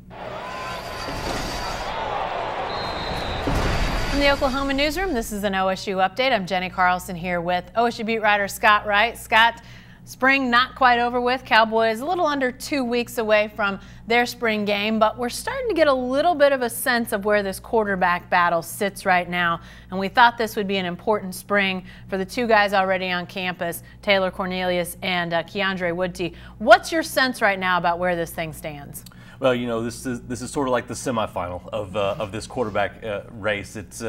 From the Oklahoma newsroom, this is an OSU update. I'm Jenny Carlson here with OSU beat writer Scott Wright. Scott, spring not quite over with. Cowboys a little under 2 weeks away from their spring game, but we're starting to get a little bit of a sense of where this quarterback battle sits right now. And we thought this would be an important spring for the two guys already on campus, Taylor Cornelius and Keondre Wudtee. What's your sense right now about where this thing stands? Well, you know, this is sort of like the semifinal of this quarterback race. It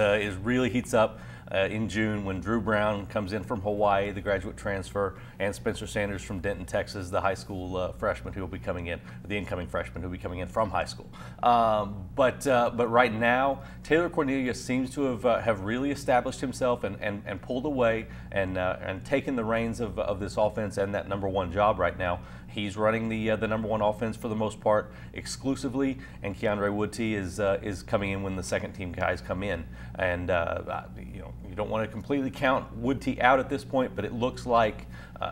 really heats up in June when Drew Brown comes in from Hawaii, the graduate transfer, and Spencer Sanders from Denton, Texas, the high school freshman who will be coming in, the incoming freshman who will be coming in from high school. But right now, Taylor Cornelius seems to have really established himself and pulled away and taken the reins of this offense and that #1 job right now. He's running the #1 offense for the most part exclusively, and Keondre Wudtee is coming in when the second team guys come in. And you know, you don't want to completely count Wudtee out at this point, but it looks like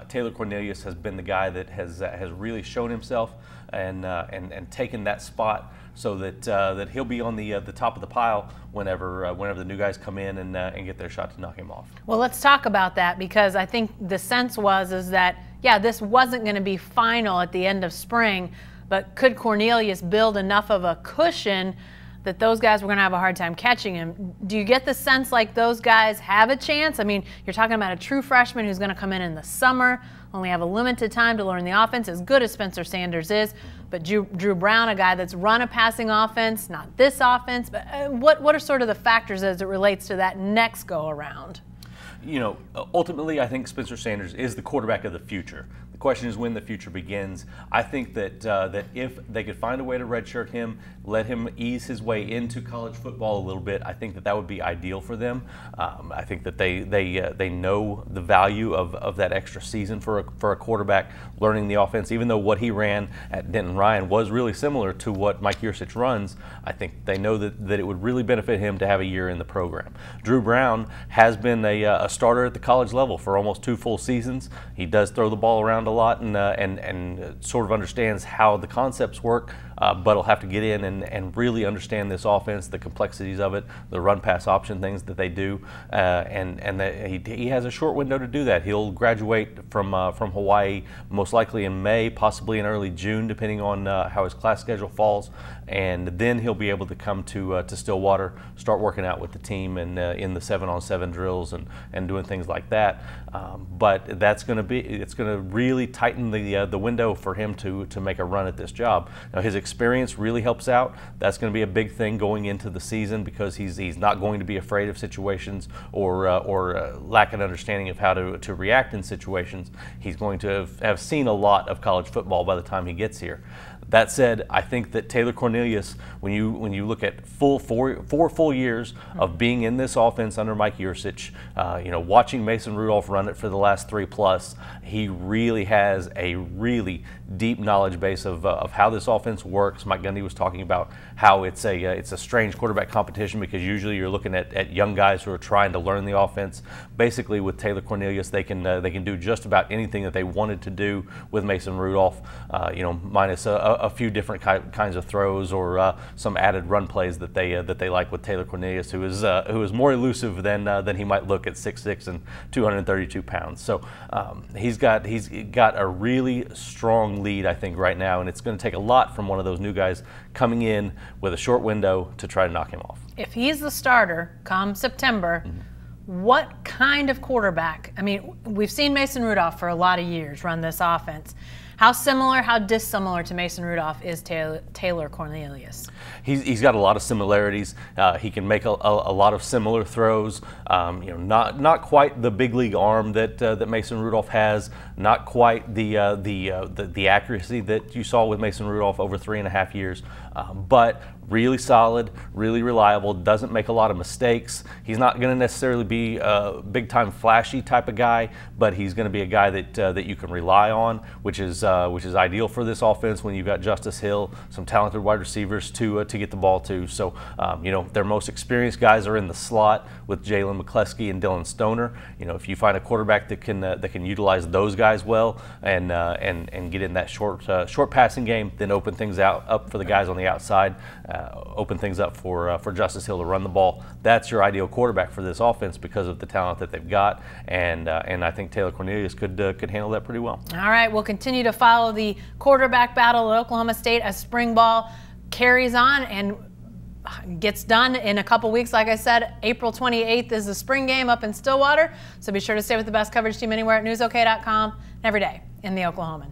Taylor Cornelius has been the guy that has really shown himself and taken that spot, so that he'll be on the top of the pile whenever the new guys come in and get their shot to knock him off. Well, let's talk about that, because I think the sense is that, yeah, this wasn't going to be final at the end of spring, but could Cornelius build enough of a cushion that those guys were going to have a hard time catching him? Do you get the sense like those guys have a chance? I mean, you're talking about a true freshman who's going to come in the summer, only have a limited time to learn the offense, as good as Spencer Sanders is, but Drew Brown, a guy that's run a passing offense, not this offense. But what are sort of the factors as it relates to that next go-around? You know, ultimately, I think Spencer Sanders is the quarterback of the future. The question is when the future begins. I think that if they could find a way to redshirt him, let him ease his way into college football a little bit, I think that would be ideal for them. I think that they know the value of that extra season for a quarterback learning the offense. Even though what he ran at Denton Ryan was really similar to what Mike Yurcich runs, I think they know that it would really benefit him to have a year in the program. Drew Brown has been a starter at the college level for almost 2 full seasons. He does throw the ball around a lot and sort of understands how the concepts work, but he'll have to get in and really understand this offense, the complexities of it, the run-pass option things that they do, and he has a short window to do that. He'll graduate from Hawaii most likely in May, possibly in early June, depending on how his class schedule falls, and then he'll be able to come to Stillwater, start working out with the team and in the 7-on-7 drills and doing things like that. But it's going to really tighten the window for him to make a run at this job. Now, his experience really helps out. That's going to be a big thing going into the season, because he's not going to be afraid of situations or lack an understanding of how to react in situations. He's going to have seen a lot of college football by the time he gets here. That said, I think that Taylor Cornelius, when you look at four full years of being in this offense under Mike Yurcich, you know, watching Mason Rudolph run it for the last 3+, he really has a really deep knowledge base of how this offense works. Mike Gundy was talking about how it's a strange quarterback competition, because usually you're looking at young guys who are trying to learn the offense. Basically, with Taylor Cornelius, they can do just about anything that they wanted to do with Mason Rudolph, you know, minus a few different kinds of throws or some added run plays that they like with Taylor Cornelius, who is more elusive than he might look at 6'6" and 232 pounds. So he's got a really strong lead, I think, right now, and it's going to take a lot from one of those new guys coming in with a short window to try to knock him off. If he's the starter come September, what kind of quarterback? I mean, we've seen Mason Rudolph for a lot of years run this offense. How similar, how dissimilar to Mason Rudolph is Taylor Cornelius? He's got a lot of similarities. He can make a lot of similar throws. You know, not quite the big league arm that Mason Rudolph has. Not quite the accuracy that you saw with Mason Rudolph over 3.5 years. But really solid, really reliable, doesn't make a lot of mistakes. He's not going to necessarily be a big-time flashy type of guy, but he's going to be a guy that you can rely on, which is is ideal for this offense when you've got Justice Hill, some talented wide receivers to get the ball to. So their most experienced guys are in the slot with Jalen McCleskey and Dylan Stoner. If you find a quarterback that can utilize those guys well and get in that short passing game, then open things up for the guys on the outside, open things up for Justice Hill to run the ball. That's your ideal quarterback for this offense because of the talent that they've got, and I think Taylor Cornelius could handle that pretty well. All right, we'll continue to follow the quarterback battle at Oklahoma State as spring ball carries on and gets done in a couple weeks. Like I said, April 28th is the spring game up in Stillwater, so be sure to stay with the best coverage team anywhere at newsok.com and every day in the Oklahoman.